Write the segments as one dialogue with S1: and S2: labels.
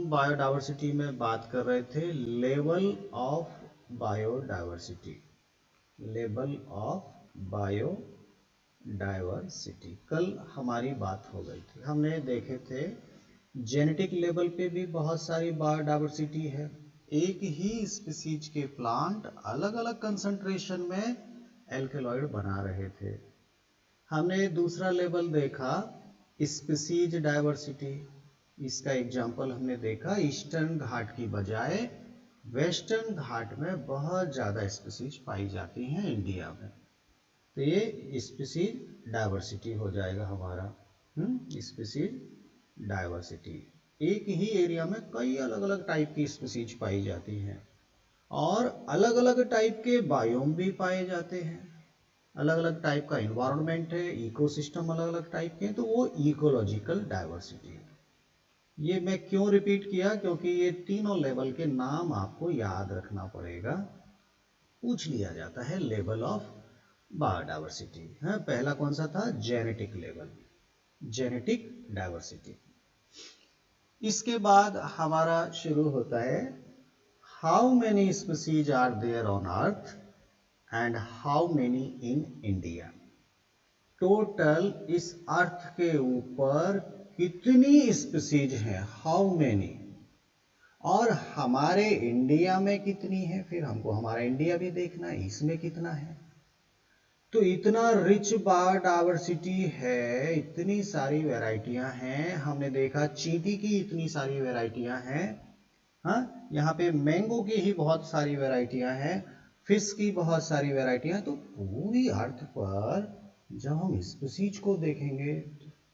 S1: Biodiversity में बात कर रहे थे, level of biodiversity, level of biodiversity. कल हमारी बात हो गई थी, हमने देखे थे जेनेटिक लेवल पे भी बहुत सारी बायोडायवर्सिटी है। एक ही स्पीसीज के प्लांट अलग अलग कंसंट्रेशन में एल्केलॉइड बना रहे थे। हमने दूसरा लेवल देखा स्पीसीज डायवर्सिटी। इसका एग्जाम्पल हमने देखा, ईस्टर्न घाट की बजाय वेस्टर्न घाट में बहुत ज़्यादा स्पीसीज पाई जाती हैं इंडिया में, तो ये स्पीसीज डायवर्सिटी हो जाएगा हमारा। स्पीसीज डायवर्सिटी, एक ही एरिया में कई अलग अलग टाइप की स्पीसीज पाई जाती हैं और अलग अलग टाइप के बायोम भी पाए जाते हैं। अलग अलग टाइप का इन्वायरमेंट है, इकोसिस्टम अलग अलग टाइप के हैं, तो वो इकोलॉजिकल डायवर्सिटी। ये मैं क्यों रिपीट किया, क्योंकि ये तीनों लेवल के नाम आपको याद रखना पड़ेगा, पूछ लिया जाता है लेवल ऑफ बायोडायवर्सिटी। पहला कौन सा था, जेनेटिक लेवल, जेनेटिक डायवर्सिटी। इसके बाद हमारा शुरू होता है how many species are there on earth and how many in India. Total इस अर्थ के ऊपर कितनी स्पीसीज हैं, हाउ मेनी, और हमारे इंडिया में कितनी है, फिर हमको हमारा इंडिया भी देखना है, इसमें कितना है। तो इतना रिच बायोडायवर्सिटी है, इतनी सारी वैरायटियां हैं। हमने देखा चींटी की इतनी सारी वैरायटियां हैं, हाँ, यहाँ पे मैंगो की ही बहुत सारी वैरायटियां हैं, फिश की बहुत सारी वैरायटियां। तो पूरी अर्थ पर जब हम स्पीसीज को देखेंगे,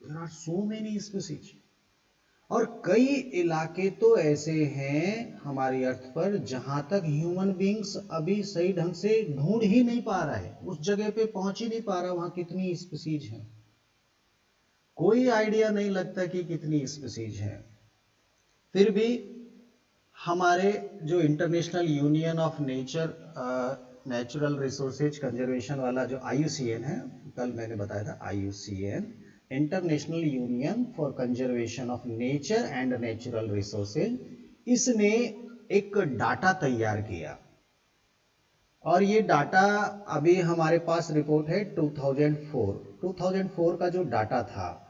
S1: there are so many species. और कई इलाके तो ऐसे हैं हमारी अर्थ पर जहां तक ह्यूमन बींग्स अभी सही ढंग से ढूंढ ही नहीं पा रहा है, उस जगह पे पहुंच ही नहीं पा रहा वहां कितनी स्पीसीज है। कोई आइडिया नहीं लगता कि कितनी स्पीसीज है। फिर भी हमारे जो international union of natural resources conservation वाला जो IUCN है, कल मैंने बताया था IUCN, international union for conservation of nature and natural resources, इसने एक डाटा तैयार किया और ये डाटा अभी हमारे पास रिपोर्ट है 2004 का जो डाटा था,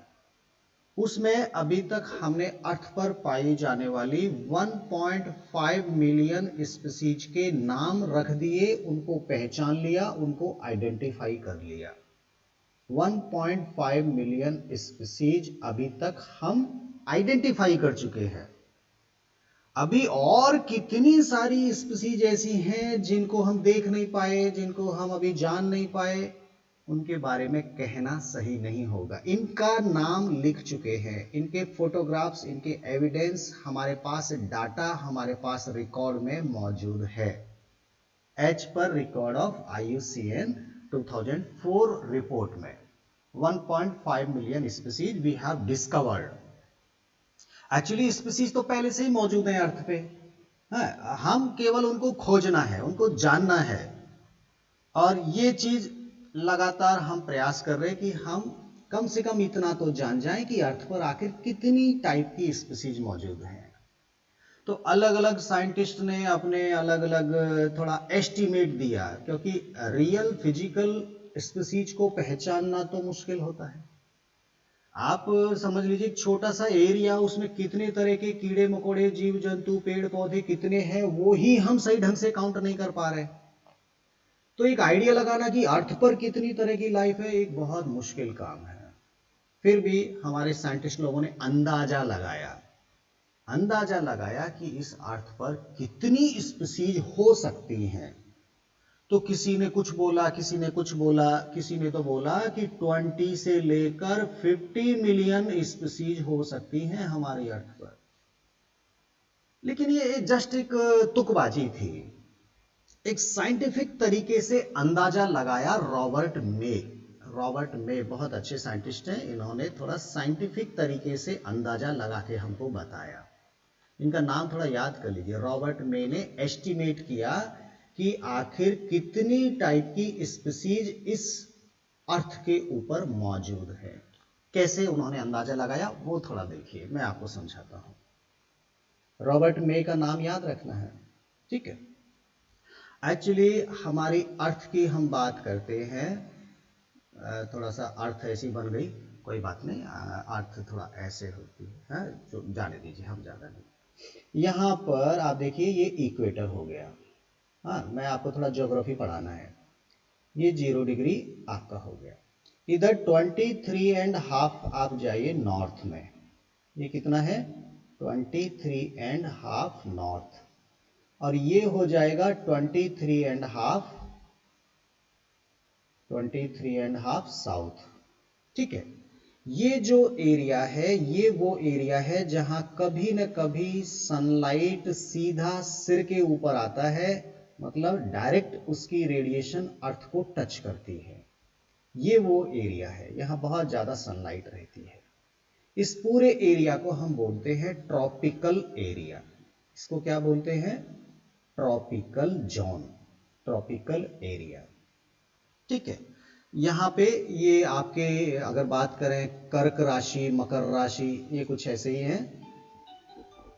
S1: उसमें अभी तक हमने अर्थ पर पाई जाने वाली 1.5 मिलियन स्पीसीज के नाम रख दिए, उनको पहचान लिया, उनको आइडेंटिफाई कर लिया। 1.5 मिलियन स्पीसीज अभी तक हम आइडेंटिफाई कर चुके हैं। अभी और कितनी सारी स्पीसीज ऐसी हैं जिनको हम देख नहीं पाए, जिनको हम अभी जान नहीं पाए, उनके बारे में कहना सही नहीं होगा। इनका नाम लिख चुके हैं, इनके फोटोग्राफ्स, इनके एविडेंस हमारे पास, डाटा हमारे पास रिकॉर्ड में मौजूद है। एज पर रिकॉर्ड ऑफ IUCN 2004 रिपोर्ट में 1.5 million species we have discovered. Actually species तो पहले से ही मौजूद है अर्थ पे, हम केवल उनको खोजना है, उनको जानना है। और ये चीज लगातार हम प्रयास कर रहे हैं कि हम कम से कम इतना तो जान जाएं कि अर्थ पर आखिर कितनी टाइप की स्पीसीज मौजूद हैं। तो अलग अलग साइंटिस्ट ने अपने अलग अलग थोड़ा एस्टिमेट दिया, क्योंकि रियल फिजिकल स्पीसीज को पहचानना तो मुश्किल होता है। आप समझ लीजिए छोटा सा एरिया, उसमें कितने तरह के कीड़े मकोड़े, जीव जंतु, पेड़ पौधे कितने हैं, वो ही हम सही ढंग से काउंट नहीं कर पा रहे। तो एक आइडिया लगाना कि अर्थ पर कितनी तरह की लाइफ है, एक बहुत मुश्किल काम है। फिर भी हमारे साइंटिस्ट लोगों ने अंदाजा लगाया कि इस अर्थ पर कितनी स्पीसीज हो सकती हैं। तो किसी ने कुछ बोला, किसी ने कुछ बोला, किसी ने तो बोला कि 20 से लेकर 50 मिलियन स्पीसीज हो सकती हैं हमारी अर्थ पर। लेकिन ये जस्ट एक तुकबाजी थी। एक साइंटिफिक तरीके से अंदाजा लगाया रॉबर्ट मे बहुत अच्छे साइंटिस्ट हैं, इन्होंने थोड़ा साइंटिफिक तरीके से अंदाजा लगा के हमको बताया। इनका नाम थोड़ा याद कर लीजिए। रॉबर्ट मे ने एस्टिमेट किया कि आखिर कितनी टाइप की स्पीसीज इस अर्थ के ऊपर मौजूद है। कैसे उन्होंने अंदाजा लगाया वो थोड़ा देखिए, मैं आपको समझाता हूं। रॉबर्ट मे का नाम याद रखना है, ठीक है। एक्चुअली हमारी अर्थ की हम बात करते हैं, थोड़ा सा अर्थ ऐसी बन गई, कोई बात नहीं, अर्थ थोड़ा ऐसे होती है, जो जाने दीजिए, हम ज़्यादा नहीं। यहाँ पर आप देखिए ये इक्वेटर हो गया, हाँ मैं आपको थोड़ा ज्योग्राफी पढ़ाना है। ये 0 डिग्री आपका हो गया। इधर 23.5 आप जाइए नॉर्थ में, ये कितना है 23.5 नॉर्थ, और ये हो जाएगा 23.5 साउथ, ठीक है। ये जो एरिया है ये वो एरिया है जहां कभी न कभी सनलाइट सीधा सिर के ऊपर आता है, मतलब डायरेक्ट उसकी रेडिएशन अर्थ को टच करती है। ये वो एरिया है, यहाँ बहुत ज़्यादा सनलाइट रहती है। इस पूरे एरिया को हम बोलते हैं ट्रॉपिकल एरिया। इसको क्या बोलते हैं, ट्रॉपिकल जोन, ट्रॉपिकल एरिया, ठीक है। यहाँ पे ये आपके अगर बात करें कर्क राशि, मकर राशि, ये कुछ ऐसे ही है,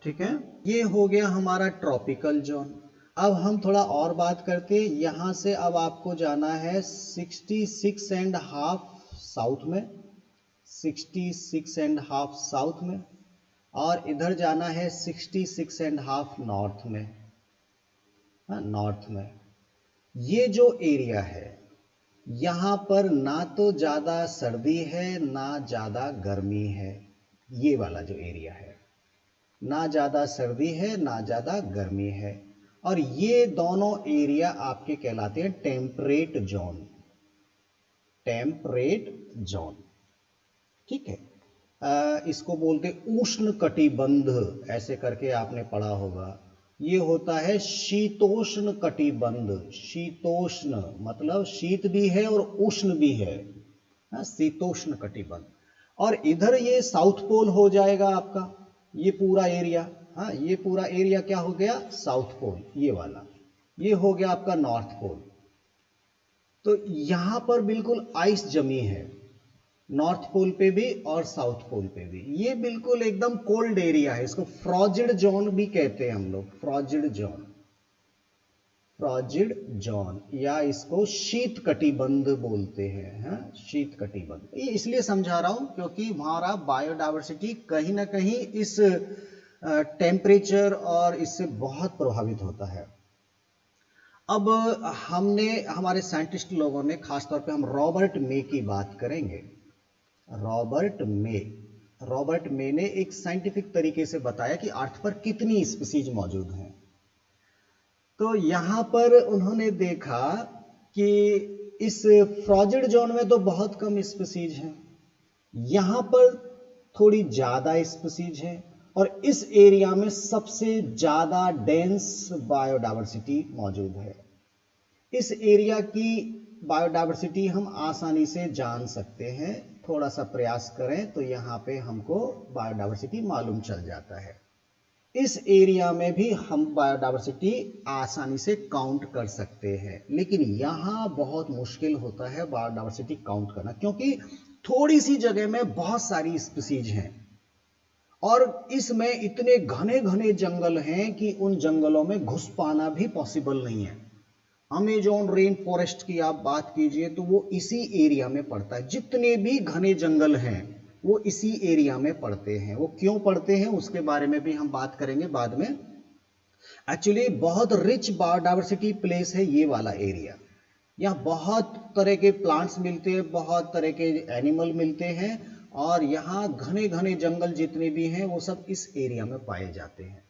S1: ठीक है। ये हो गया हमारा ट्रॉपिकल जोन। अब हम थोड़ा और बात करते हैं, यहाँ से अब आपको जाना है 66.5 साउथ में, 66.5 साउथ में, और इधर जाना है 66.5 नॉर्थ में, नॉर्थ में। ये जो एरिया है यहाँ पर ना तो ज़्यादा सर्दी है ना ज़्यादा गर्मी है, ये वाला जो एरिया है ना ज़्यादा सर्दी है ना ज़्यादा गर्मी है, और ये दोनों एरिया आपके कहलाते हैं टेम्परेट जोन, टेम्परेट जोन, ठीक है। इसको बोलते उष्ण कटिबंध, ऐसे करके आपने पढ़ा होगा। ये होता है शीतोष्ण कटिबंध, शीतोष्ण मतलब शीत भी है और उष्ण भी है, शीतोष्ण कटिबंध। और इधर ये साउथ पोल हो जाएगा आपका, ये पूरा एरिया, हाँ ये पूरा एरिया क्या हो गया साउथ पोल, ये वाला, ये हो गया आपका नॉर्थ पोल। तो यहां पर बिल्कुल आइस जमी है, नॉर्थ पोल पे भी और साउथ पोल पे भी। ये बिल्कुल एकदम कोल्ड एरिया है, इसको फ्रॉजिड जोन भी कहते हैं हम लोग, फ्रॉजिड जोन, फ्रॉजिड जोन, या इसको शीत कटिबंध बोलते हैं, शीत कटिबंध। ये इसलिए समझा रहा हूं क्योंकि हमारा बायोडायवर्सिटी कहीं ना कहीं इस टेम्परेचर और इससे बहुत प्रभावित होता है। अब हमने, हमारे साइंटिस्ट लोगों ने, खासतौर पे हम रॉबर्ट मे की बात करेंगे। रॉबर्ट मे, रॉबर्ट मे ने एक साइंटिफिक तरीके से बताया कि अर्थ पर कितनी स्पीसीज मौजूद हैं। तो यहां पर उन्होंने देखा कि इस फ्रॉजिड जोन में तो बहुत कम स्पीसीज हैं, यहां पर थोड़ी ज्यादा स्पीसीज है, और इस एरिया में सबसे ज्यादा डेंस बायोडायवर्सिटी मौजूद है। इस एरिया की बायोडायवर्सिटी हम आसानी से जान सकते हैं, थोड़ा सा प्रयास करें तो यहाँ पे हमको बायोडायवर्सिटी मालूम चल जाता है। इस एरिया में भी हम बायोडायवर्सिटी आसानी से काउंट कर सकते हैं, लेकिन यहाँ बहुत मुश्किल होता है बायोडायवर्सिटी काउंट करना, क्योंकि थोड़ी सी जगह में बहुत सारी स्पीसीज हैं और इसमें इतने घने घने जंगल हैं कि उन जंगलों में घुस पाना भी पॉसिबल नहीं है। अमेजोन रेन फॉरेस्ट की आप बात कीजिए तो वो इसी एरिया में पड़ता है, जितने भी घने जंगल हैं वो इसी एरिया में पड़ते हैं। वो क्यों पड़ते हैं उसके बारे में भी हम बात करेंगे बाद में। एक्चुअली बहुत रिच बायोडायवर्सिटी प्लेस है ये वाला एरिया, यहाँ बहुत तरह के प्लांट्स मिलते हैं, बहुत तरह के एनिमल मिलते हैं, और यहाँ घने घने जंगल जितने भी हैं वो सब इस एरिया में पाए जाते हैं।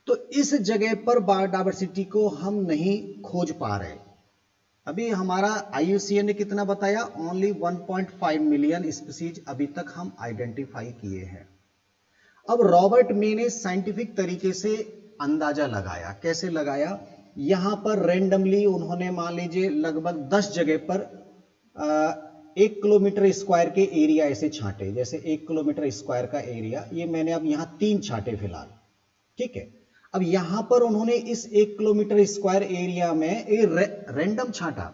S1: तो इस जगह पर बायोडायवर्सिटी को हम नहीं खोज पा रहे। अभी हमारा IUCN ने कितना बताया, ओनली 1.5 मिलियन स्पीसीज अभी तक हम आइडेंटिफाई किए हैं। अब रॉबर्ट मे ने साइंटिफिक तरीके से अंदाजा लगाया। कैसे लगाया, यहां पर रेंडमली उन्होंने मान लीजिए लगभग 10 जगह पर 1 किलोमीटर स्क्वायर के एरिया ऐसे छांटे, जैसे 1 किलोमीटर स्क्वायर का एरिया, ये मैंने अब यहां 3 छांटे फिलहाल, ठीक है। अब यहां पर उन्होंने इस 1 किलोमीटर स्क्वायर एरिया में रैंडम छांटा,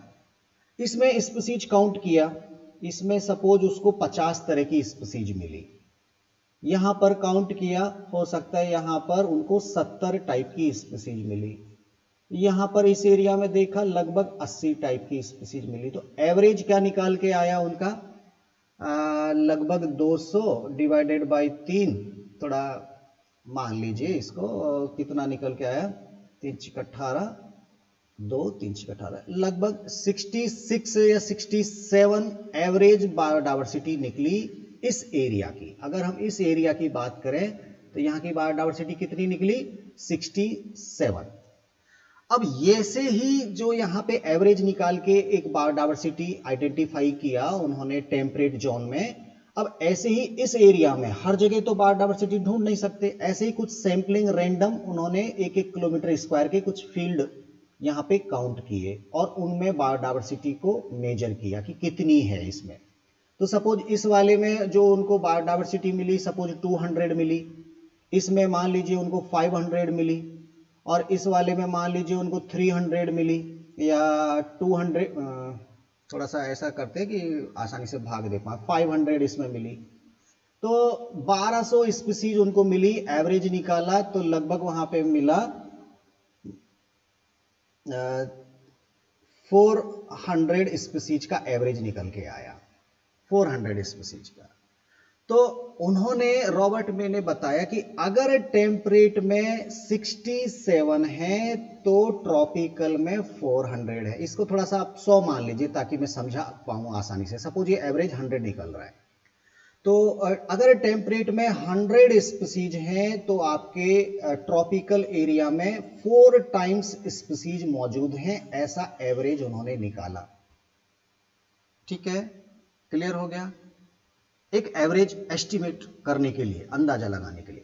S1: इसमें स्पीसीज काउंट किया, इसमें सपोज उसको 50 तरह की स्पीसीज मिली, यहाँ पर काउंट किया, हो सकता है यहाँ पर उनको 70 टाइप की स्पीसीज मिली। यहाँ पर इस एरिया में देखा लगभग 80 टाइप की स्पीसीज मिली। तो एवरेज क्या निकाल के आया उनका, लगभग 200 डिवाइडेड बाई 3, थोड़ा मान लीजिए इसको, कितना निकल के आया, 3 × 18, 2 3 × 18, लगभग 66 या 67 एवरेज बायोडाइवर्सिटी निकली इस एरिया की। अगर हम इस एरिया की बात करें तो यहाँ की बायोडाइवर्सिटी कितनी निकली, 67। अब ये से ही जो यहाँ पे एवरेज निकाल के एक बायोडाइवर्सिटी आइडेंटिफाई किया उन्होंने टेम्परेट जोन में, अब ऐसे ही इस एरिया में हर जगह तो बायोडाइवर्सिटी ढूंढ नहीं सकते, ऐसे ही कुछ सैंपलिंग रैंडम उन्होंने 1-1 किलोमीटर स्क्वायर के कुछ फील्ड यहाँ पे काउंट किए और उनमें बायोडाइवर्सिटी को मेजर किया कि कितनी है इसमें। तो सपोज इस वाले में जो उनको बायोडाइवर्सिटी मिली, सपोज 200 मिली, इसमें मान लीजिए उनको 500 मिली, और इस वाले में मान लीजिए उनको 300 मिली या 200, थोड़ा सा ऐसा करते हैं कि आसानी से भाग दे पाए, 500 इसमें मिली। तो 1200 स्पीसीज उनको मिली, एवरेज निकाला तो लगभग वहां पे मिला 400 स्पीसीज का एवरेज निकल के आया, 400 स्पीसीज का। तो उन्होंने, रॉबर्ट मे ने बताया कि अगर टेम्परेट में 67 है तो ट्रॉपिकल में 400 है। इसको थोड़ा सा आप 100 मान लीजिए ताकि मैं समझा पाऊं आसानी से। सपोज ये एवरेज 100 निकल रहा है, तो अगर टेम्परेट में 100 स्पीसीज हैं तो आपके ट्रॉपिकल एरिया में 4 टाइम्स स्पीसीज मौजूद हैं, ऐसा एवरेज उन्होंने निकाला। ठीक है, क्लियर हो गया? एक एवरेज एस्टिमेट करने के लिए, अंदाजा लगाने के लिए।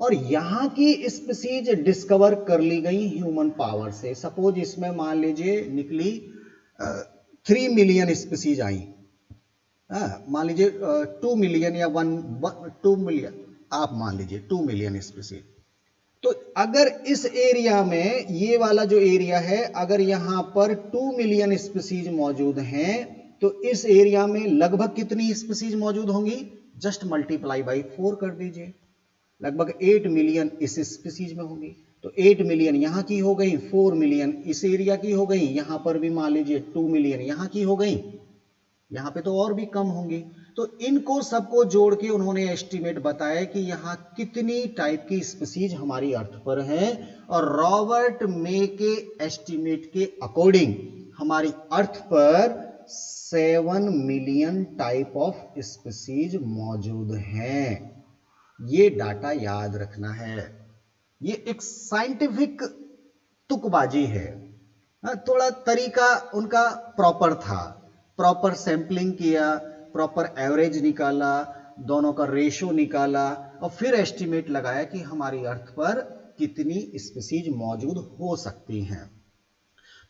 S1: और यहां की स्पीसीज डिस्कवर कर ली गई ह्यूमन पावर से। सपोज इसमें मान लीजिए निकली 3 मिलियन स्पीसीज आई, मान लीजिए 2 मिलियन या 2 मिलियन, आप मान लीजिए 2 मिलियन स्पीसीज। तो अगर इस एरिया में, ये वाला जो एरिया है, अगर यहां पर 2 मिलियन स्पीसीज मौजूद हैं तो इस एरिया में लगभग कितनी स्पीसीज मौजूद होंगी, जस्ट मल्टीप्लाई बाई 4 कर दीजिए, लगभग 8 मिलियन इस स्पीसीज में होंगी। तो 8 मिलियन यहां की हो गई, 4 मिलियन इस एरिया की हो गई, यहां पर भी मान लीजिए 2 मिलियन यहां की हो गई, यहां पे तो और भी कम होंगी। तो इनको सबको जोड़ के उन्होंने एस्टिमेट बताया कि यहां कितनी टाइप की स्पीसीज हमारी अर्थ पर हैं, और रॉबर्ट मे के एस्टिमेट के अकॉर्डिंग हमारी अर्थ पर 7 मिलियन टाइप ऑफ स्पीसीज मौजूद हैं। ये डाटा याद रखना है। ये एक साइंटिफिक तुकबाजी है, थोड़ा तरीका उनका प्रॉपर था, प्रॉपर सैंपलिंग किया, प्रॉपर एवरेज निकाला, दोनों का रेशो निकाला और फिर एस्टिमेट लगाया कि हमारी अर्थ पर कितनी स्पीसीज मौजूद हो सकती हैं।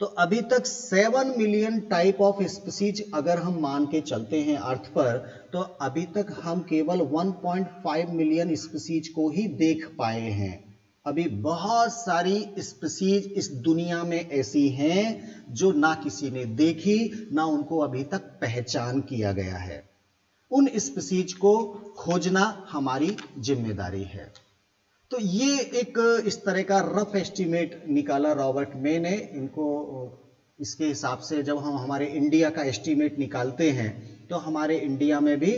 S1: तो अभी तक 7 मिलियन टाइप ऑफ स्पीसीज अगर हम मान के चलते हैं अर्थ पर, तो अभी तक हम केवल 1.5 मिलियन स्पीसीज को ही देख पाए हैं। अभी बहुत सारी स्पीसीज इस दुनिया में ऐसी हैं जो ना किसी ने देखी, ना उनको अभी तक पहचान किया गया है। उन स्पीसीज को खोजना हमारी जिम्मेदारी है। तो ये एक इस तरह का रफ एस्टीमेट निकाला रॉबर्ट मे ने। इनको इसके हिसाब से जब हम हमारे इंडिया का एस्टीमेट निकालते हैं तो हमारे इंडिया में भी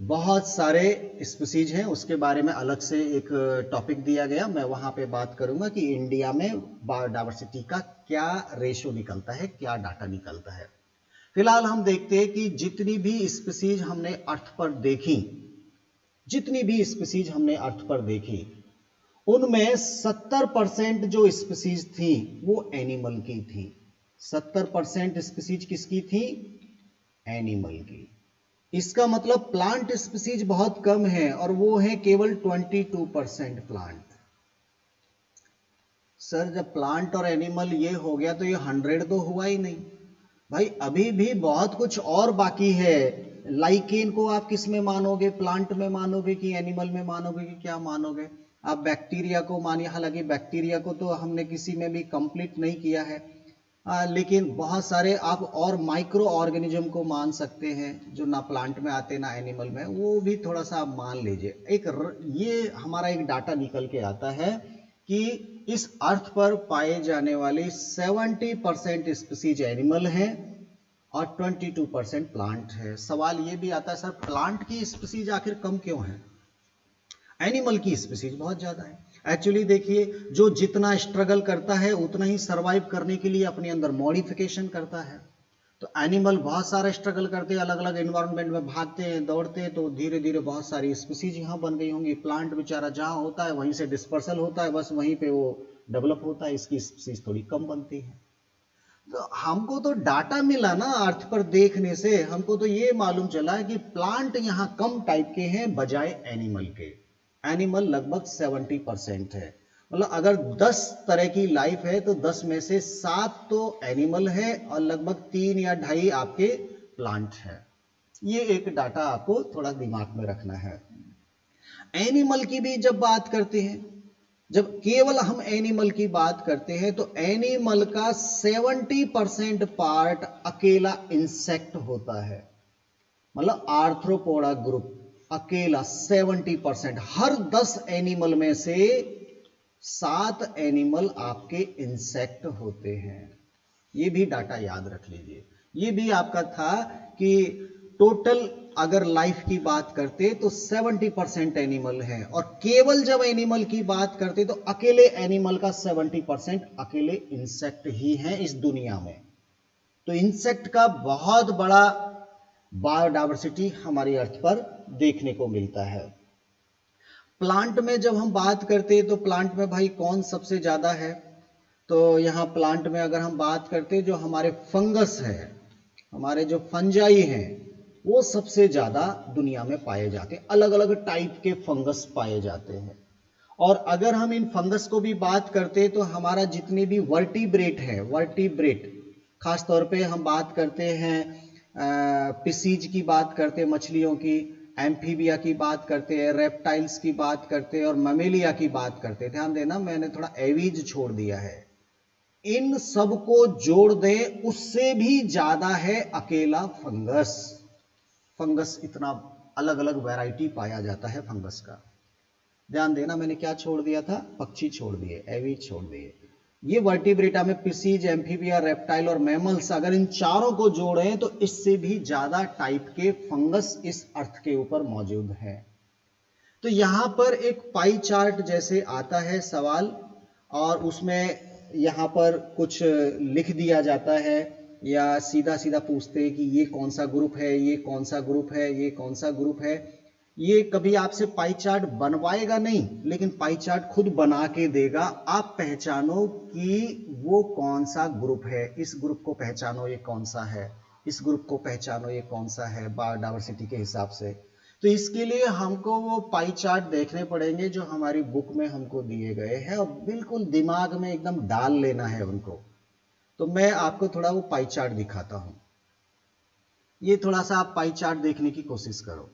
S1: बहुत सारे स्पीसीज हैं, उसके बारे में अलग से एक टॉपिक दिया गया, मैं वहां पे बात करूंगा कि इंडिया में बायोडाइवर्सिटी का क्या रेशो निकलता है, क्या डाटा निकलता है। फिलहाल हम देखते हैं कि जितनी भी स्पीसीज हमने अर्थ पर देखी, जितनी भी स्पीसीज हमने अर्थ पर देखी, उनमें 70% जो स्पीसीज थी वो एनिमल की थी। 70% स्पीसीज किसकी थी? एनिमल की। इसका मतलब प्लांट स्पीसीज बहुत कम है और वो है केवल 22% प्लांट। सर जब प्लांट और एनिमल ये हो गया तो ये 100 तो हुआ ही नहीं भाई, अभी भी बहुत कुछ और बाकी है। लाइकेन को आप किस में मानोगे, प्लांट में मानोगे कि एनिमल में मानोगे कि क्या मानोगे? आप बैक्टीरिया को मानिए, हालांकि बैक्टीरिया को तो हमने किसी में भी कंप्लीट नहीं किया है, लेकिन बहुत सारे आप और माइक्रो ऑर्गेनिज्म को मान सकते हैं जो ना प्लांट में आते ना एनिमल में, वो भी थोड़ा सा आप मान लीजिए। ये हमारा एक डाटा निकल के आता है कि इस अर्थ पर पाए जाने वाले 70% स्पीसीज एनिमल हैं और 22% प्लांट है। सवाल ये भी आता है सर प्लांट की स्पीसीज आखिर कम क्यों है, एनिमल की स्पीसीज बहुत ज्यादा है। एक्चुअली देखिए, जो जितना स्ट्रगल करता है उतना ही सरवाइव करने के लिए अपने अंदर मॉडिफिकेशन करता है। तो एनिमल बहुत सारा स्ट्रगल करते हैं, अलग अलग एनवायरनमेंट में भागते हैं, दौड़ते हैं, तो धीरे धीरे बहुत सारी स्पीसीज यहाँ बन गई होंगी। प्लांट बेचारा जहाँ होता है वहीं से डिस्पर्सल होता है, बस वहीं पे वो डेवलप होता है, इसकी स्पीसीज थोड़ी कम बनती है। तो हमको तो डाटा मिला ना अर्थ पर देखने से, हमको तो ये मालूम चला है कि प्लांट यहाँ कम टाइप के हैं बजाय एनिमल के। एनिमल लगभग 70% है, मतलब अगर 10 तरह की लाइफ है तो 10 में से 7 तो एनिमल है और लगभग 3 या 2.5 आपके प्लांट है। ये एक डाटा आपको थोड़ा दिमाग में रखना है। एनिमल की भी जब बात करते हैं, जब केवल हम एनिमल की बात करते हैं तो एनिमल का 70% पार्ट अकेला इंसेक्ट होता है, मतलब आर्थ्रोपोडा ग्रुप अकेला 70%। हर 10 एनिमल में से 7 एनिमल आपके इंसेक्ट होते हैं। ये भी डाटा याद रख लीजिए। ये भी आपका था कि टोटल अगर लाइफ की बात करते तो 70% एनिमल है, और केवल जब एनिमल की बात करते तो अकेले एनिमल का 70% अकेले इंसेक्ट ही है इस दुनिया में। तो इंसेक्ट का बहुत बड़ा बायोडायवर्सिटी हमारी अर्थ पर देखने को मिलता है। प्लांट में जब हम बात करते हैं तो प्लांट में भाई कौन सबसे ज्यादा है, तो यहाँ प्लांट में अगर हम बात करते हैं जो हमारे फंगस है, हमारे जो फंजाई हैं, वो सबसे ज्यादा दुनिया में पाए जाते हैं। अलग अलग टाइप के फंगस पाए जाते हैं। और अगर हम इन फंगस को भी बात करते हैं तो हमारा जितने भी वर्टिब्रेट है, वर्टिब्रेट खास तौर पे हम बात करते हैं पिसीज की बात करते हैं, मछलियों की, एम्फीबिया की बात करते हैं, रेप्टाइल्स की बात करते हैं और ममेलिया की बात करते हैं। ध्यान देना मैंने थोड़ा एवीज छोड़ दिया है। इन सबको जोड़ दें उससे भी ज्यादा है अकेला फंगस। फंगस इतना अलग अलग वैरायटी पाया जाता है फंगस का। ध्यान देना मैंने क्या छोड़ दिया था, पक्षी छोड़ दिए, एवीज छोड़ दिए। ये वर्टिब्रेटा में पिसीज, एम्फीबिया, रेप्टाइल और मैमल्स, अगर इन चारों को जोड़ें तो इससे भी ज्यादा टाइप के फंगस इस अर्थ के ऊपर मौजूद है। तो यहां पर एक पाई चार्ट जैसे आता है सवाल, और उसमें यहां पर कुछ लिख दिया जाता है या सीधा सीधा पूछते हैं कि ये कौन सा ग्रुप है, ये कौन सा ग्रुप है, ये कौन सा ग्रुप है। ये कभी आपसे पाई चार्ट बनवाएगा नहीं, लेकिन पाई चार्ट खुद बना के देगा। आप पहचानो कि वो कौन सा ग्रुप है, इस ग्रुप को पहचानो ये कौन सा है, इस ग्रुप को पहचानो ये कौन सा है बायोडायवर्सिटी के हिसाब से। तो इसके लिए हमको वो पाई चार्ट देखने पड़ेंगे जो हमारी बुक में हमको दिए गए हैं, और बिल्कुल दिमाग में एकदम डाल लेना है उनको। तो मैं आपको थोड़ा वो पाई चार्ट दिखाता हूं। ये थोड़ा सा आप पाई चार्ट देखने की कोशिश करो।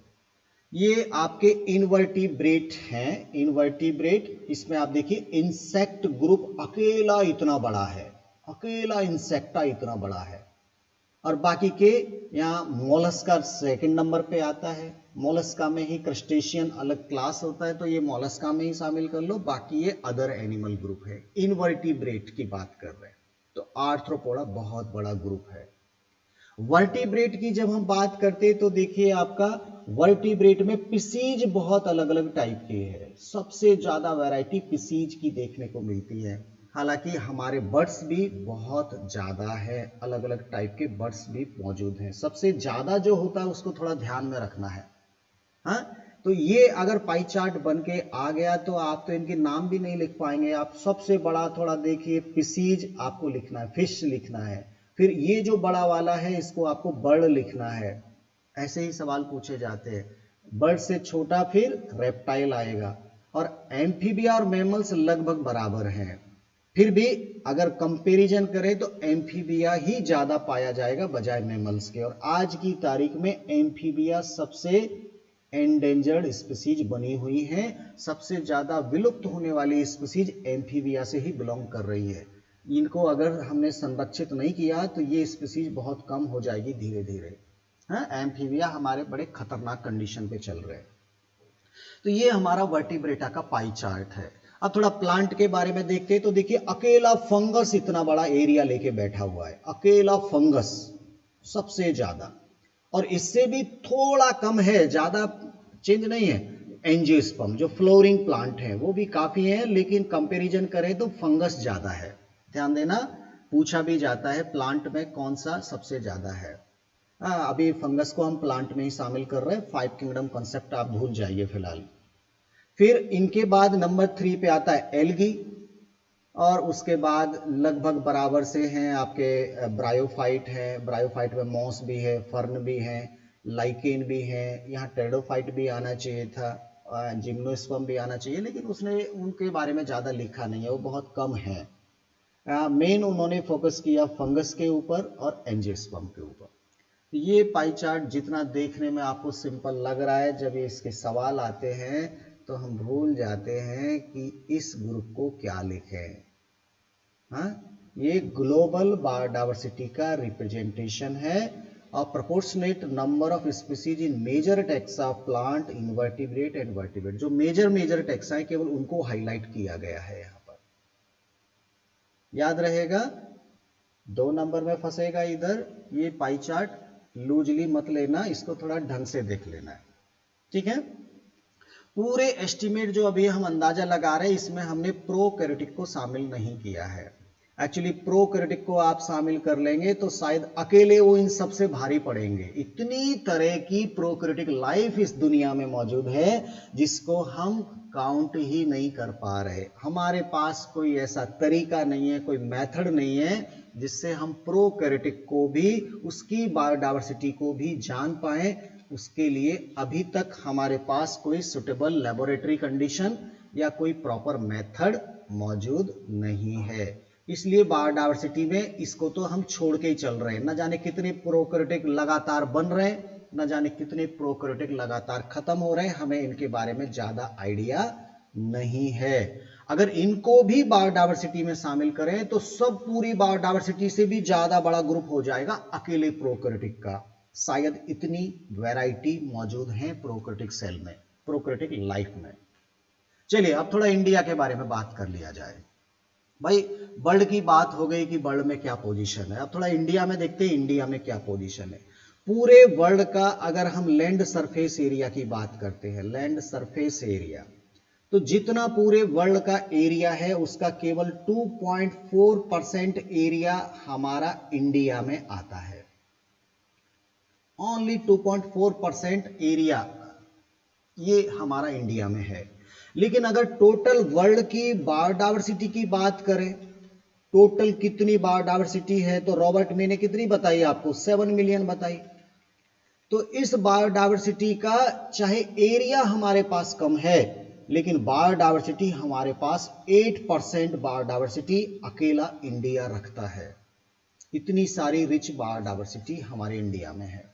S1: ये आपके इनवर्टिब्रेट हैं, इनवर्टिब्रेट। इसमें आप देखिए इंसेक्ट ग्रुप अकेला इतना बड़ा है, अकेला इंसेक्टा इतना बड़ा है। और बाकी के यहाँ मोलस्का सेकंड नंबर पे आता है। मोलस्का में ही क्रस्टेशियन अलग क्लास होता है, तो ये मोलस्का में ही शामिल कर लो। बाकी ये अदर एनिमल ग्रुप है। इनवर्टिब्रेट की बात कर रहे हैं तो आर्थ्रोपोडा बहुत बड़ा ग्रुप है। वर्टिब्रेट की जब हम बात करते हैं तो देखिए आपका वर्टिब्रेट में पिसीज बहुत अलग अलग टाइप की है। सबसे ज्यादा वैरायटी पिसीज की देखने को मिलती है। हालांकि हमारे बर्ड्स भी बहुत ज्यादा है, अलग अलग टाइप के बर्ड्स भी मौजूद हैं। सबसे ज्यादा जो होता है उसको थोड़ा ध्यान में रखना है। हाँ, तो ये अगर पाई चार्ट बन के आ गया तो आप तो इनके नाम भी नहीं लिख पाएंगे। आप सबसे बड़ा थोड़ा देखिए, पिसीज आपको लिखना है, फिश लिखना है। फिर ये जो बड़ा वाला है इसको आपको बर्ड लिखना है। ऐसे ही सवाल पूछे जाते हैं। बर्ड से छोटा फिर रेप्टाइल आएगा। और एम्फीबिया और मैमल्स लगभग बराबर हैं। फिर भी अगर कंपैरिजन करें तो एम्फीबिया ही ज्यादा पाया जाएगा बजाय मैमल्स के। और आज की तारीख में एम्फीबिया सबसे एंडेंजर्ड स्पीसीज बनी हुई है। सबसे ज्यादा विलुप्त होने वाली स्पीसीज एम्फीबिया से ही बिलोंग कर रही है। इनको अगर हमने संरक्षित नहीं किया तो ये स्पीसीज बहुत कम हो जाएगी धीरे धीरे। हाँ, एम्फीबिया हमारे बड़े खतरनाक कंडीशन पे चल रहे हैं। तो ये हमारा वर्टिब्रेटा का पाई चार्ट है। अब थोड़ा प्लांट के बारे में देखते हैं। तो देखिए अकेला फंगस इतना बड़ा एरिया लेके बैठा हुआ है, अकेला फंगस सबसे ज्यादा, और इससे भी थोड़ा कम है, ज्यादा चेंज नहीं है, एंजियोस्पर्म जो फ्लोरिंग प्लांट है वो भी काफी है, लेकिन कंपैरिजन करें तो फंगस ज्यादा है। ध्यान देना, पूछा भी जाता है प्लांट में कौन सा सबसे ज्यादा है। अभी फंगस को हम प्लांट में ही शामिल कर रहे हैं, 5 किंगडम कॉन्सेप्ट आप भूल जाइए फिलहाल। फिर इनके बाद नंबर 3 पे आता है एल्गी, और उसके बाद लगभग बराबर से हैं आपके ब्रायोफाइट है, ब्रायोफाइट में मॉस भी है, फर्न भी है, लाइकेन भी है, यहाँ टेरिडोफाइट भी आना चाहिए था, जिम्नोस्पर्म भी आना चाहिए, लेकिन उसने उनके बारे में ज़्यादा लिखा नहीं है, वो बहुत कम है। मेन उन्होंने फोकस किया फंगस के ऊपर और एंजियोस्पर्म के ऊपर। ये पाई चार्ट जितना देखने में आपको सिंपल लग रहा है, जब ये इसके सवाल आते हैं तो हम भूल जाते हैं कि इस ग्रुप को क्या लिखें। हाँ, ये ग्लोबल बायोडायवर्सिटी का रिप्रेजेंटेशन है और proportionate number of species in major taxa of plant, invertebrate and vertebrate. जो मेजर टैक्सा है केवल उनको हाईलाइट किया गया है यहाँ पर। याद रहेगा, 2 नंबर में फंसेगा इधर। ये पाई चार्ट लूजली मत लेना, इसको थोड़ा ढंग से देख लेना है, ठीक है। पूरे एस्टिमेट जो अभी हम अंदाजा लगा रहे हैं, इसमें हमने प्रोकैरियोटिक को शामिल नहीं किया है। एक्चुअली प्रोकैरियोटिक को आप शामिल कर लेंगे तो शायद अकेले वो इन सबसे भारी पड़ेंगे। इतनी तरह की प्रोकैरियोटिक लाइफ इस दुनिया में मौजूद है जिसको हम काउंट ही नहीं कर पा रहे। हमारे पास कोई ऐसा तरीका नहीं है, कोई मेथड नहीं है जिससे हम प्रोकैरियोटिक को भी, उसकी बायोडायवर्सिटी को भी जान पाए। उसके लिए अभी तक हमारे पास कोई सुटेबल लेबोरेटरी कंडीशन या कोई प्रॉपर मेथड मौजूद नहीं है। इसलिए बायोडायवर्सिटी में इसको तो हम छोड़ के ही चल रहे हैं। न जाने कितने प्रोकैरियोटिक लगातार बन रहे हैं, न जाने कितने प्रोकैरियोटिक लगातार खत्म हो रहे हैं, हमें इनके बारे में ज्यादा आइडिया नहीं है। अगर इनको भी बायोडायवर्सिटी में शामिल करें तो सब पूरी बायोडायवर्सिटी से भी ज्यादा बड़ा ग्रुप हो जाएगा अकेले प्रोकैरियोटिक का। शायद इतनी वैरायटी मौजूद है प्रोकैरियोटिक सेल में, प्रोकैरियोटिक लाइफ में। चलिए अब थोड़ा इंडिया के बारे में बात कर लिया जाए। भाई बर्ड की बात हो गई कि बर्ड में क्या पोजीशन है, अब थोड़ा इंडिया में देखते हैं इंडिया में क्या पोजीशन है। पूरे वर्ल्ड का अगर हम लैंड सरफेस एरिया की बात करते हैं, लैंड सरफेस एरिया, तो जितना पूरे वर्ल्ड का एरिया है उसका केवल 2.4% एरिया हमारा इंडिया में आता है। ओनली 2.4% एरिया ये हमारा इंडिया में है। लेकिन अगर टोटल वर्ल्ड की बायोडायवर्सिटी की बात करें, टोटल कितनी बायोडायवर्सिटी है, तो रॉबर्ट मे ने कितनी बताई आपको, 7 मिलियन बताई। तो इस बायोडायवर्सिटी का चाहे एरिया हमारे पास कम है, लेकिन बायोडायवर्सिटी हमारे पास 8% बायोडायवर्सिटी अकेला इंडिया रखता है। इतनी सारी रिच बायोडायवर्सिटी हमारे इंडिया में है।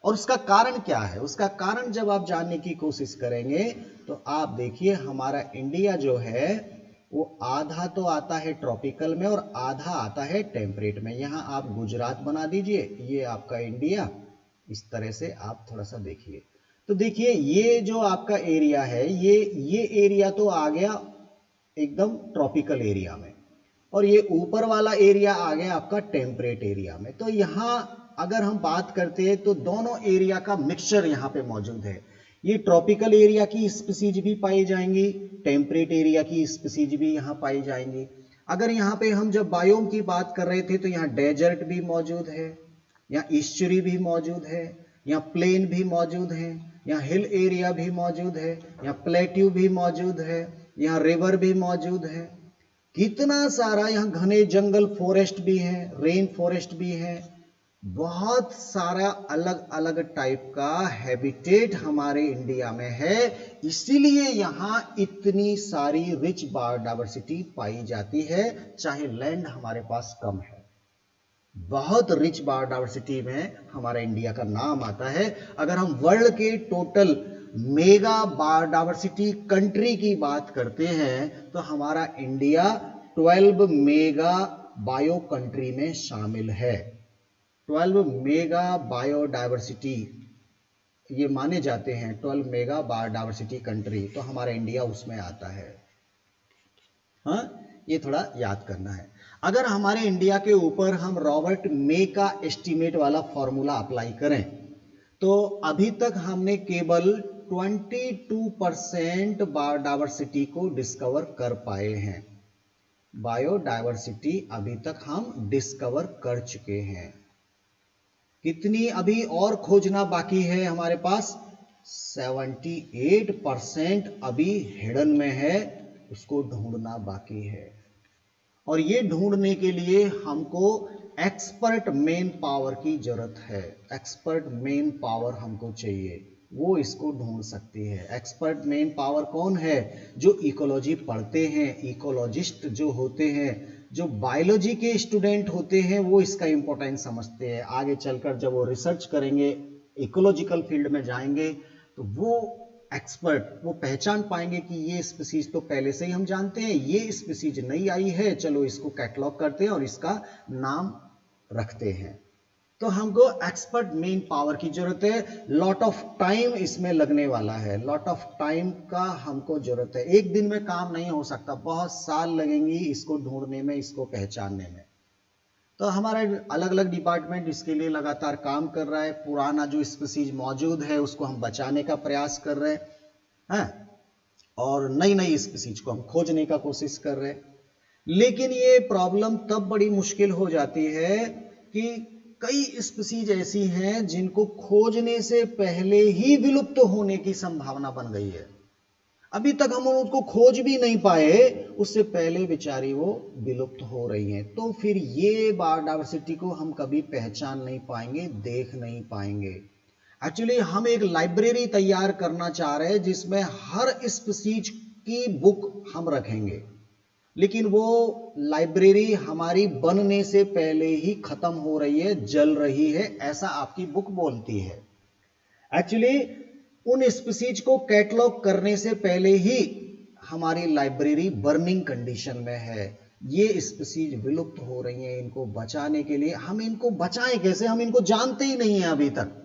S1: और उसका कारण क्या है, उसका कारण जब आप जानने की कोशिश करेंगे तो आप देखिए हमारा इंडिया जो है वो आधा तो आता है ट्रॉपिकल में और आधा आता है टेम्परेट में। यहां आप गुजरात बना दीजिए, ये आपका इंडिया, इस तरह से आप थोड़ा सा देखिए। तो देखिए ये जो आपका एरिया है, ये एरिया तो आ गया एकदम ट्रॉपिकल एरिया में, और ये ऊपर वाला एरिया आ गया आपका टेम्परेट एरिया में। तो यहां अगर हम बात करते हैं तो दोनों एरिया का मिक्सचर यहां पे मौजूद है। ये ट्रॉपिकल एरिया की स्पीसीज भी पाई जाएंगी, टेम्परेट एरिया की स्पीसीज भी यहां पाई जाएंगी। अगर यहां पे हम जब बायोम की बात कर रहे थे तो यहाँ डेजर्ट भी मौजूद है, यहाँ ईस्चुरी भी मौजूद है, यहाँ प्लेन भी मौजूद है, यहाँ हिल एरिया भी मौजूद है, यहाँ प्लेट्यू भी मौजूद है, यहाँ रिवर भी मौजूद है। कितना सारा यहाँ घने जंगल फॉरेस्ट भी है, रेन फॉरेस्ट भी है, बहुत सारा अलग अलग टाइप का हैबिटेट हमारे इंडिया में है। इसीलिए यहाँ इतनी सारी रिच बायोडायवर्सिटी पाई जाती है, चाहे लैंड हमारे पास कम है। बहुत रिच बायोडायवर्सिटी में हमारा इंडिया का नाम आता है। अगर हम वर्ल्ड के टोटल मेगा बायोडायवर्सिटी कंट्री की बात करते हैं तो हमारा इंडिया 12 मेगा बायो कंट्री में शामिल है। 12 मेगा बायोडाइवर्सिटी ये माने जाते हैं, 12 मेगा बायोडाइवर्सिटी कंट्री, तो हमारा इंडिया उसमें आता है। हाँ, ये थोड़ा याद करना है। अगर हमारे इंडिया के ऊपर हम रॉबर्ट मे का एस्टीमेट वाला फॉर्मूला अप्लाई करें तो अभी तक हमने केवल 22% बायोडाइवर्सिटी को डिस्कवर कर पाए हैं। बायोडाइवर्सिटी अभी तक हम डिस्कवर कर चुके हैं। कितनी अभी और खोजना बाकी है हमारे पास? 78% अभी हिडन में है, उसको ढूंढना बाकी है। और ये ढूंढने के लिए हमको एक्सपर्ट मेन पावर की जरूरत है। एक्सपर्ट मेन पावर हमको चाहिए, वो इसको ढूंढ सकती है। एक्सपर्ट मेन पावर कौन है? जो इकोलॉजी पढ़ते हैं, इकोलॉजिस्ट जो होते हैं, जो बायोलॉजी के स्टूडेंट होते हैं, वो इसका इंपॉर्टेंस समझते हैं। आगे चलकर जब वो रिसर्च करेंगे, इकोलॉजिकल फील्ड में जाएंगे, तो वो एक्सपर्ट वो पहचान पाएंगे कि ये स्पीसीज तो पहले से ही हम जानते हैं, ये स्पीसीज नई आई है, चलो इसको कैटलॉग करते हैं और इसका नाम रखते हैं। तो हमको एक्सपर्ट मेन पावर की जरूरत है। लॉट ऑफ टाइम इसमें लगने वाला है, लॉट ऑफ टाइम का हमको जरूरत है। एक दिन में काम नहीं हो सकता, बहुत साल लगेंगी इसको ढूंढने में, इसको पहचानने में। तो हमारा अलग अलग डिपार्टमेंट इसके लिए लगातार काम कर रहा है। पुराना जो स्पीसीज मौजूद है उसको हम बचाने का प्रयास कर रहे हैं, और नई नई स्पीसीज को हम खोजने का कोशिश कर रहे हैं। लेकिन ये प्रॉब्लम तब बड़ी मुश्किल हो जाती है कि कई स्पीसीज ऐसी हैं जिनको खोजने से पहले ही विलुप्त होने की संभावना बन गई है। अभी तक हम उनको खोज भी नहीं पाए, उससे पहले बेचारी वो विलुप्त हो रही हैं। तो फिर ये बायोडाइवर्सिटी को हम कभी पहचान नहीं पाएंगे, देख नहीं पाएंगे। एक्चुअली हम एक लाइब्रेरी तैयार करना चाह रहे हैं जिसमें हर स्पीसीज की बुक हम रखेंगे, लेकिन वो लाइब्रेरी हमारी बनने से पहले ही खत्म हो रही है, जल रही है, ऐसा आपकी बुक बोलती है। एक्चुअली उन स्पीसीज को कैटलॉग करने से पहले ही हमारी लाइब्रेरी बर्निंग कंडीशन में है। ये स्पीसीज विलुप्त हो रही हैं, इनको बचाने के लिए हम इनको बचाएं कैसे? हम इनको जानते ही नहीं हैं अभी तक।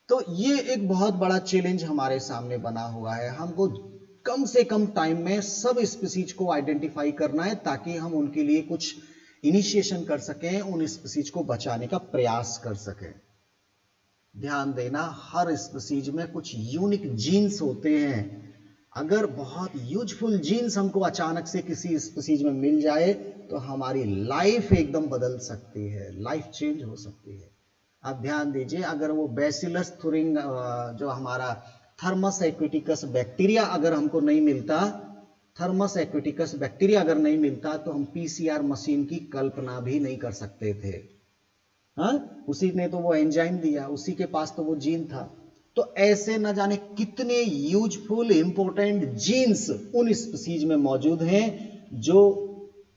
S1: तो ये एक बहुत बड़ा चैलेंज हमारे सामने बना हुआ है। हमको कम से कम टाइम में सब स्पीसीज को आइडेंटिफाई करना है ताकि हम उनके लिए कुछ इनिशिएशन कर सकें, उन स्पीसीज को बचाने का प्रयास कर सकें। ध्यान देना, हर स्पीसीज में कुछ यूनिक जीन्स होते हैं। अगर बहुत यूजफुल जीन्स हमको अचानक से किसी स्पीसीज में मिल जाए तो हमारी लाइफ एकदम बदल सकती है, लाइफ चेंज हो सकती है। आप ध्यान दीजिए, अगर वो बैसिलस थुरिंग जो हमारा थर्मस एक्विटिकस बैक्टीरिया अगर हमको नहीं मिलता, थर्मस एक्विटिकस बैक्टीरिया अगर नहीं मिलता तो हम पीसीआर मशीन की कल्पना भी नहीं कर सकते थे। हाँ, उसी ने तो वो एंजाइम दिया, उसी के पास तो वो जीन था। तो ऐसे न जाने कितने यूजफुल इंपॉर्टेंट जीन्स उन स्पीसीज में मौजूद हैं जो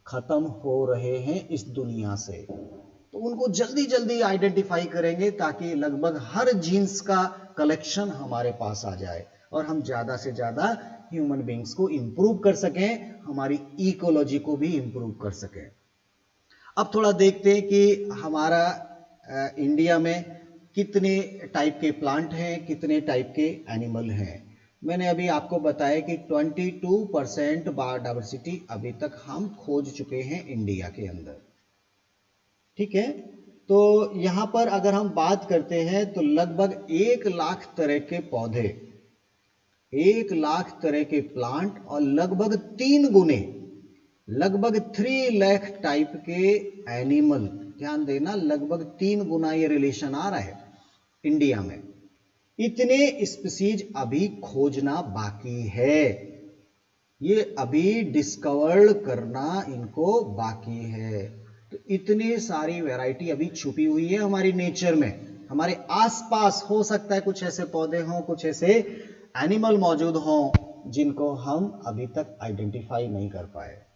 S1: खत्म हो रहे हैं इस दुनिया से। तो उनको जल्दी जल्दी आइडेंटिफाई करेंगे ताकि लगभग हर जीन्स का कलेक्शन हमारे पास आ जाए और हम ज्यादा से ज्यादा ह्यूमन बींग्स को इंप्रूव कर सकें, हमारी इकोलॉजी को भी इंप्रूव कर सकें। अब थोड़ा देखते हैं कि हमारा इंडिया में कितने टाइप के प्लांट हैं, कितने टाइप के एनिमल हैं। मैंने अभी आपको बताया कि 22% बायोडाइवर्सिटी अभी तक हम खोज चुके हैं इंडिया के अंदर। ठीक है, तो यहां पर अगर हम बात करते हैं तो लगभग 1 लाख तरह के पौधे, 1 लाख तरह के प्लांट और लगभग 3 गुने, लगभग 3 लाख टाइप के एनिमल। ध्यान देना, लगभग 3 गुना ये रिलेशन आ रहा है इंडिया में। इतने स्पीसीज अभी खोजना बाकी है, ये अभी डिस्कवर करना इनको बाकी है। तो इतनी सारी वैरायटी अभी छुपी हुई है हमारी नेचर में, हमारे आसपास। हो सकता है कुछ ऐसे पौधे हों, कुछ ऐसे एनिमल मौजूद हों जिनको हम अभी तक आइडेंटिफाई नहीं कर पाए।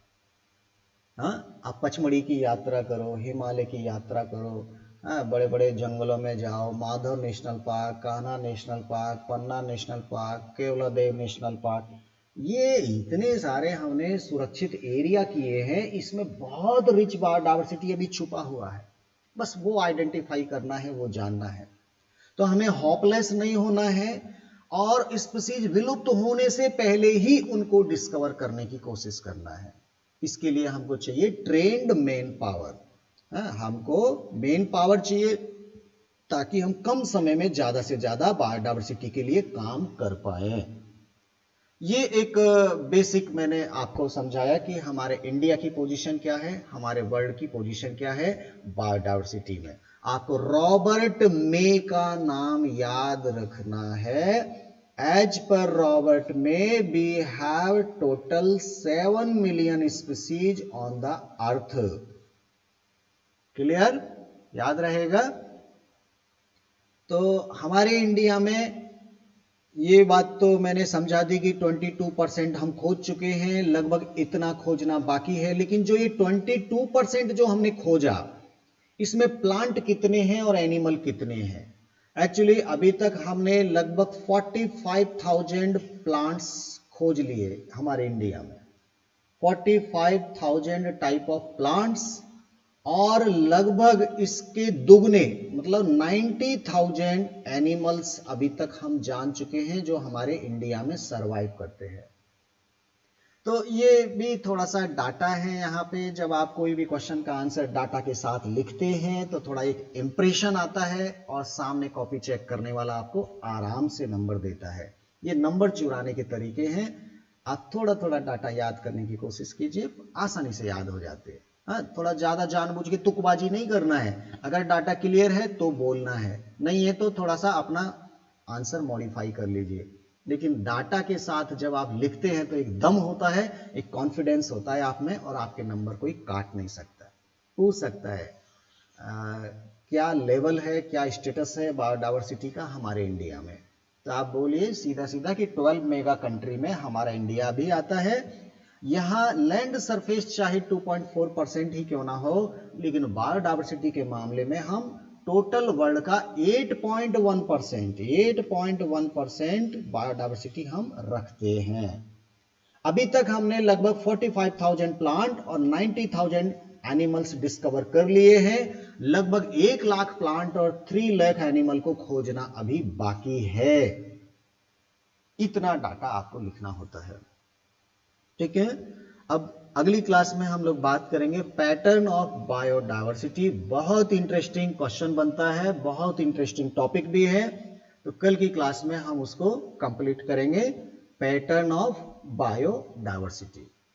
S1: हाँ, आप पचमढ़ी की यात्रा करो, हिमालय की यात्रा करो, हाँ, बड़े बड़े जंगलों में जाओ, Madhav national park, Kanha national park, Panna national park, Keoladeo national park, ये इतने सारे हमने सुरक्षित एरिया किए हैं, इसमें बहुत रिच बायोडायवर्सिटी अभी छुपा हुआ है, बस वो आइडेंटिफाई करना है, वो जानना है। तो हमें होपलेस नहीं होना है और स्पीसीज विलुप्त होने से पहले ही उनको डिस्कवर करने की कोशिश करना है। इसके लिए हमको चाहिए ट्रेन्ड मेन पावर। हमको मेन पावर चाहिए ताकि हम कम समय में ज्यादा से ज्यादा बायोडायवर्सिटी के लिए काम कर पाए। ये एक बेसिक मैंने आपको समझाया कि हमारे इंडिया की पोजीशन क्या है, हमारे वर्ल्ड की पोजीशन क्या है बायोडायवर्सिटी में। आपको रॉबर्ट मे का नाम याद रखना है। As per Robert May we have total 7 million species on the earth. Clear, याद रहेगा। तो हमारे इंडिया में ये बात तो मैंने समझा दी कि 22% हम खोज चुके हैं, लगभग इतना खोजना बाकी है। लेकिन जो ये 22% जो हमने खोजा, इसमें प्लांट कितने हैं और एनिमल कितने हैं? एक्चुअली अभी तक हमने लगभग 45,000 प्लांट्स खोज लिए हमारे इंडिया में, 45,000 टाइप ऑफ प्लांट्स, और लगभग इसके दुगने मतलब 90,000 एनिमल्स अभी तक हम जान चुके हैं जो हमारे इंडिया में सरवाइव करते हैं। तो ये भी थोड़ा सा डाटा है यहाँ पे। जब आप कोई भी क्वेश्चन का आंसर डाटा के साथ लिखते हैं तो थोड़ा एक इंप्रेशन आता है और सामने कॉपी चेक करने वाला आपको आराम से नंबर देता है। ये नंबर चुराने के तरीके हैं। आप थोड़ा थोड़ा डाटा याद करने की कोशिश कीजिए, आसानी से याद हो जाते हैं। थोड़ा ज्यादा जानबूझ के तुकबाजी नहीं करना है। अगर डाटा क्लियर है तो बोलना है, नहीं है तो थोड़ा सा अपना आंसर मॉडिफाई कर लीजिए। लेकिन डाटा के साथ जब आप लिखते हैं तो एक दम होता है, एक कॉन्फिडेंस होता है आप में, और आपके नंबर कोई काट नहीं सकता। पूछ सकता है क्या लेवल है, क्या स्टेटस है बायोडायवर्सिटी का हमारे इंडिया में, तो आप बोलिए सीधा सीधा कि 12 मेगा कंट्री में हमारा इंडिया भी आता है। यहाँ लैंड सरफेस चाहे 2.4% ही क्यों ना हो, लेकिन बायोडायवर्सिटी के मामले में हम टोटल वर्ल्ड का 8.1% बायोडायवर्सिटी हम रखते हैं। अभी तक हमने लगभग 45,000 प्लांट और 90,000 एनिमल्स डिस्कवर कर लिए हैं। लगभग 1 लाख प्लांट और 3 लाख एनिमल को खोजना अभी बाकी है। इतना डाटा आपको लिखना होता है, ठीक है। अब अगली क्लास में हम लोग बात करेंगे पैटर्न ऑफ बायोडायवर्सिटी। बहुत इंटरेस्टिंग क्वेश्चन बनता है, बहुत इंटरेस्टिंग टॉपिक भी है। तो कल की क्लास में हम उसको कंप्लीट करेंगे, पैटर्न ऑफ बायोडायवर्सिटी।